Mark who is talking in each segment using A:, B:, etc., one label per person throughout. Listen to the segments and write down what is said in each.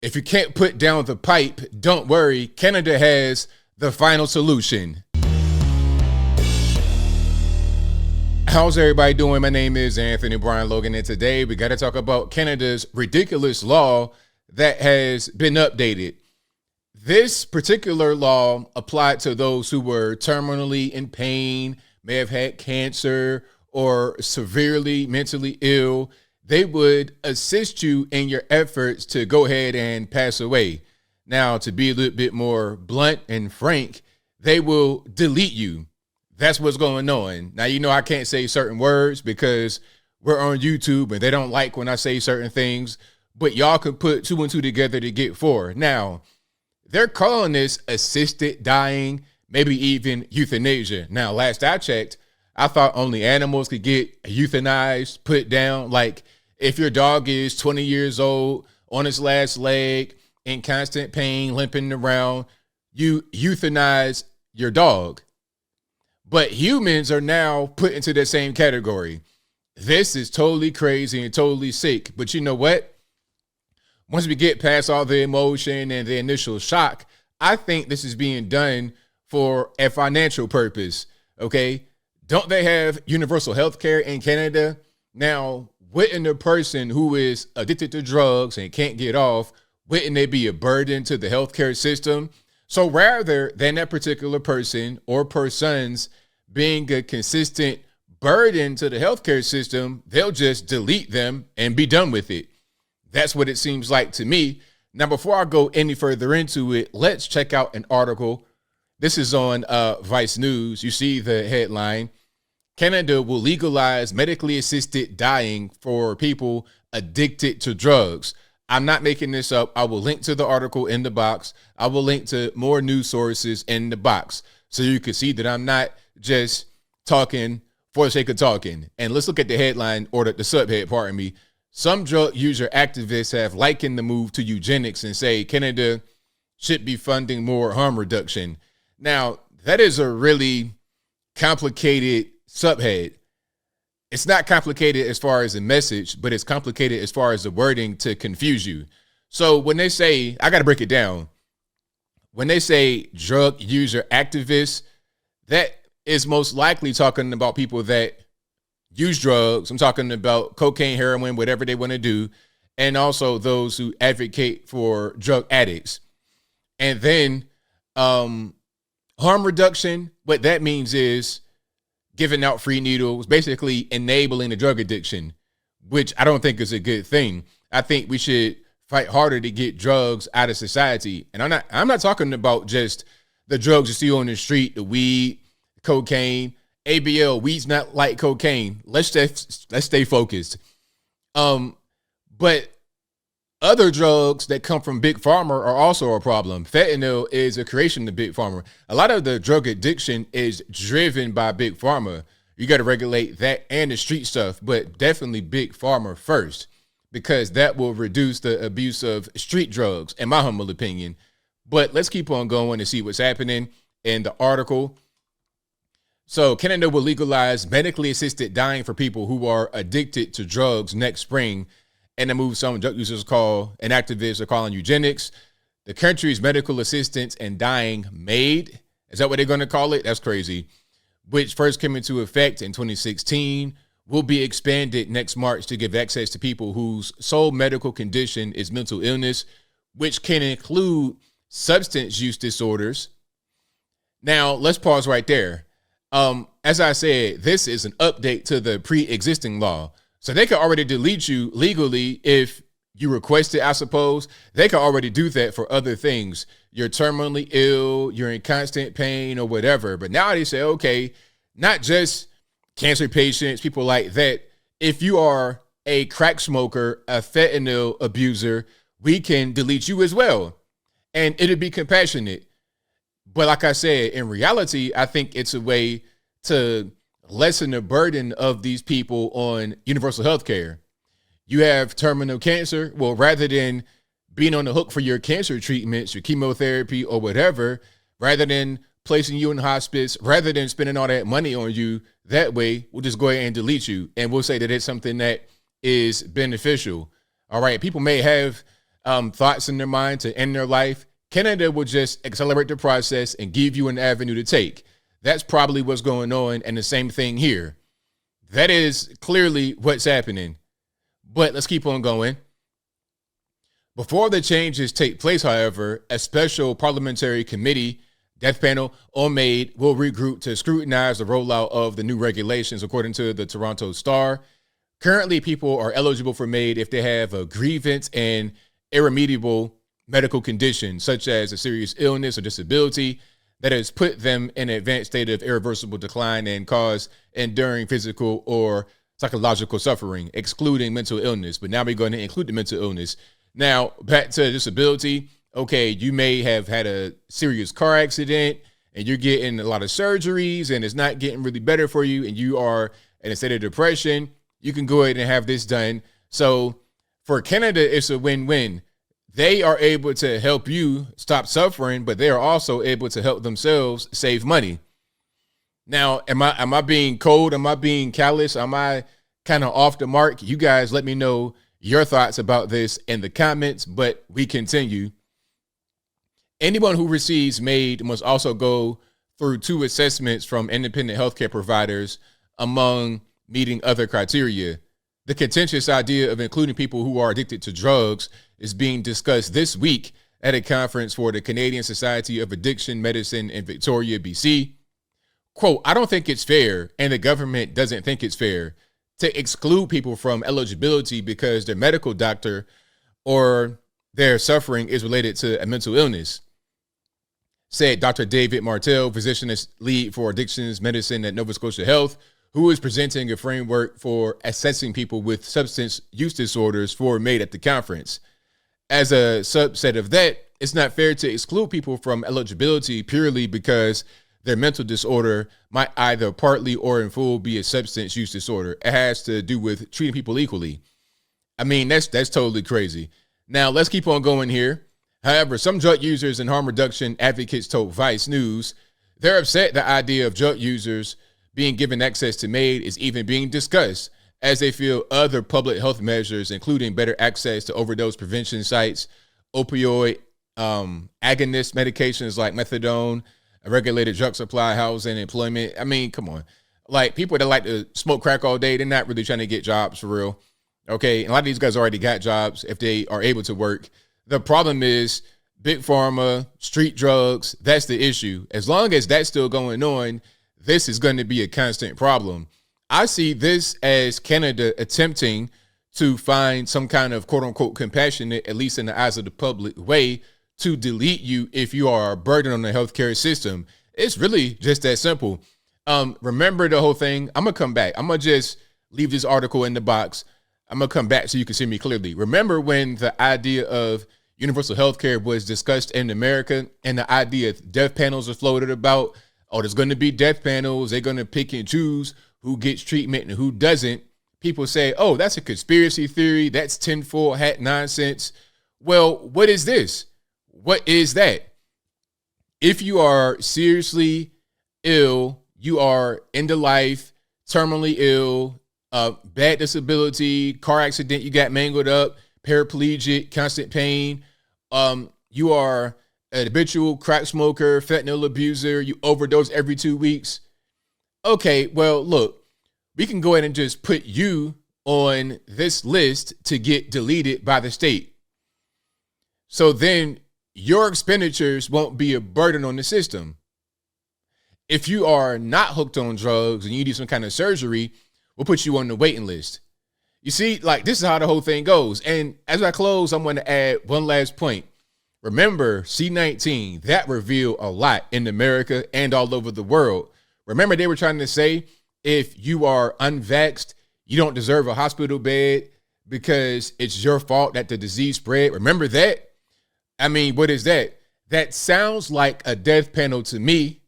A: If you can't put down the pipe, don't worry. Canada has the final solution. How's everybody doing? My name is Anthony Brian Logan, and today we got to talk about Canada's ridiculous law that has been updated. This particular law applied to those who were terminally in pain, may have had cancer, or severely mentally ill. They would assist you in your efforts to go ahead and pass away. Now, to be a little bit more blunt and frank, they will delete you. That's what's going on. Now, I can't say certain words because we're on YouTube and they don't like when I say certain things, but y'all can put two and two together to get four. Now, they're calling this assisted dying, maybe even euthanasia. Now, last I checked, I thought only animals could get euthanized, put down. Like if your dog is 20 years old, on its last leg, in constant pain, limping around, you euthanize your dog. But humans are now put into the same category. This is totally crazy and totally sick. But you know what? Once we get past all the emotion and the initial shock, I think this is being done for a financial purpose, okay? Don't they have universal health care in Canada? Now, wouldn't a person who is addicted to drugs and can't get off, wouldn't they be a burden to the healthcare system? So rather than that particular person or persons being a consistent burden to the healthcare system, they'll just delete them and be done with it. That's what it seems like to me. Now, before I go any further into it, let's check out an article. This is on Vice News. You see the headline: Canada will legalize medically assisted dying for people addicted to drugs. I'm not making this up. I will link to the article in the box. I will link to more news sources in the box so you can see that I'm not just talking for the sake of talking. And let's look at the headline, or the subhead, pardon me. Some drug user activists have likened the move to eugenics and say Canada should be funding more harm reduction. Now, that is a really complicated subhead. It's not complicated as far as the message, but it's complicated as far as the wording to confuse you. So when they say, I got to break it down. When they say drug user activists, that is most likely talking about people that use drugs. I'm talking about cocaine, heroin, whatever they want to do. And also those who advocate for drug addicts. And then harm reduction, what that means is giving out free needles, basically enabling the drug addiction, which I don't think is a good thing. I think we should fight harder to get drugs out of society. And I'm not talking about just the drugs you see on the street, the weed, cocaine, ABL. Weed's not like cocaine. Let's stay focused. But other drugs that come from Big Pharma are also a problem. Fentanyl is a creation of Big Pharma. A lot of the drug addiction is driven by Big Pharma. You got to regulate that and the street stuff, but definitely Big Pharma first, because that will reduce the abuse of street drugs, in my humble opinion. But let's keep on going and see what's happening in the article. So Canada will legalize medically assisted dying for people who are addicted to drugs next spring. And the move some drug users call, and activists are calling eugenics. The country's medical assistance and dying MAID, is that what they're going to call it? That's crazy. Which first came into effect in 2016, will be expanded next March to give access to people whose sole medical condition is mental illness, which can include substance use disorders. Now, let's pause right there. As I said, this is an update to the pre-existing law. So they can already delete you legally if you request it, I suppose. They can already do that for other things. You're terminally ill, you're in constant pain or whatever. But now they say, okay, not just cancer patients, people like that. If you are a crack smoker, a fentanyl abuser, we can delete you as well. And it'll be compassionate. But like I said, in reality, I think it's a way to lessen the burden of these people on universal health care. You have terminal cancer. Well, rather than being on the hook for your cancer treatments, your chemotherapy or whatever, rather than placing you in hospice, rather than spending all that money on you that way, we'll just go ahead and delete you. And we'll say that it's something that is beneficial. All right. People may have thoughts in their mind to end their life, Canada will just accelerate the process and give you an avenue to take. That's probably what's going on, and the same thing here. That is clearly what's happening. But let's keep on going. Before the changes take place, however, a special parliamentary committee, death panel, or MAID, will regroup to scrutinize the rollout of the new regulations, according to the Toronto Star. Currently, people are eligible for MAID if they have a grievance and irremediable medical condition, such as a serious illness or disability that has put them in an advanced state of irreversible decline and cause enduring physical or psychological suffering, excluding mental illness. But now we're going to include the mental illness. Now, back to disability. Okay, you may have had a serious car accident and you're getting a lot of surgeries and it's not getting really better for you and you are in a state of depression. You can go ahead and have this done. So for Canada, it's a win-win. They are able to help you stop suffering, but they are also able to help themselves save money. Now, am I being cold? Am I being callous? Am I kind of off the mark? You guys let me know your thoughts about this in the comments, but we continue. Anyone who receives MAID must also go through 2 assessments from independent healthcare providers, among meeting other criteria. The contentious idea of including people who are addicted to drugs is being discussed this week at a conference for the Canadian Society of Addiction Medicine in Victoria, BC. Quote, I don't think it's fair, and the government doesn't think it's fair, to exclude people from eligibility because their medical doctor or their suffering is related to a mental illness, said Dr. David Martel, physicianist lead for addictions medicine at Nova Scotia Health, who is presenting a framework for assessing people with substance use disorders for MAID at the conference. As a subset of that, it's not fair to exclude people from eligibility purely because their mental disorder might either partly or in full be a substance use disorder. It has to do with treating people equally. I mean, that's totally crazy. Now, let's keep on going here. However, some drug users and harm reduction advocates told Vice News they're upset the idea of drug users being given access to MAID is even being discussed, as they feel other public health measures, including better access to overdose prevention sites, opioid agonist medications like methadone, a regulated drug supply, housing, employment. I mean, come on. Like, people that like to smoke crack all day, they're not really trying to get jobs for real. Okay, and a lot of these guys already got jobs if they are able to work. The problem is big pharma, street drugs. That's the issue. As long as that's still going on, this is going to be a constant problem. I see this as Canada attempting to find some kind of quote unquote compassionate, at least in the eyes of the public, way to delete you if you are a burden on the healthcare system. It's really just that simple. Remember the whole thing. I'm going to come back. I'm going to just leave this article in the box. I'm going to come back so you can see me clearly. Remember when the idea of universal healthcare was discussed in America and the idea of death panels was floated about? Oh, there's going to be death panels. They're going to pick and choose who gets treatment and who doesn't. People say, oh, that's a conspiracy theory. That's tinfoil hat nonsense. Well, what is this? What is that? If you are seriously ill, you are end of life, terminally ill, bad disability, car accident, you got mangled up, paraplegic, constant pain, you are an habitual crack smoker, fentanyl abuser, you overdose every 2 weeks. Okay, well, look, we can go ahead and just put you on this list to get deleted by the state. So then your expenditures won't be a burden on the system. If you are not hooked on drugs and you need some kind of surgery, we'll put you on the waiting list. You see, like, this is how the whole thing goes. And as I close, I'm going to add one last point. Remember, C-19, that revealed a lot in America and all over the world. Remember, they were trying to say, if you are unvaxxed, you don't deserve a hospital bed because it's your fault that the disease spread. Remember that? I mean, what is that? That sounds like a death panel to me,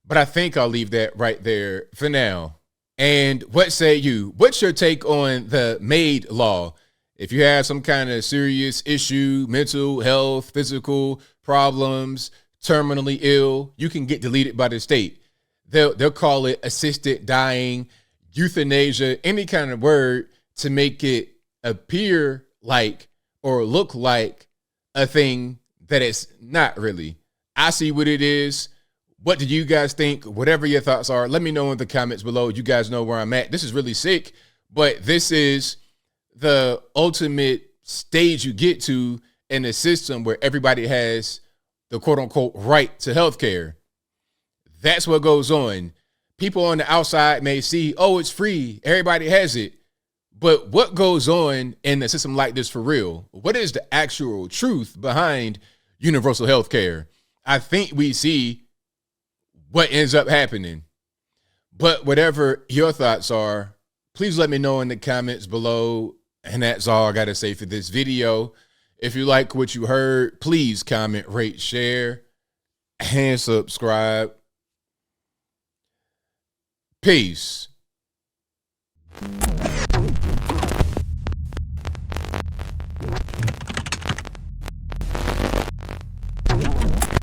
A: but I think I'll leave that right there for now. And what say you? What's your take on the MAID law? If you have some kind of serious issue, mental health, physical problems, terminally ill, you can get deleted by the state. They'll call it assisted dying, euthanasia, any kind of word to make it appear like or look like a thing that it's not really. I see what it is. What do you guys think? Whatever your thoughts are, let me know in the comments below. You guys know where I'm at. This is really sick, but this is the ultimate stage you get to in a system where everybody has the quote unquote right to healthcare. That's what goes on. People on the outside may see, oh, it's free, everybody has it. But what goes on in a system like this for real? What is the actual truth behind universal healthcare? I think we see what ends up happening. But whatever your thoughts are, please let me know in the comments below. And that's all I got to say for this video. If you like what you heard, please comment, rate, share, and subscribe. Peace.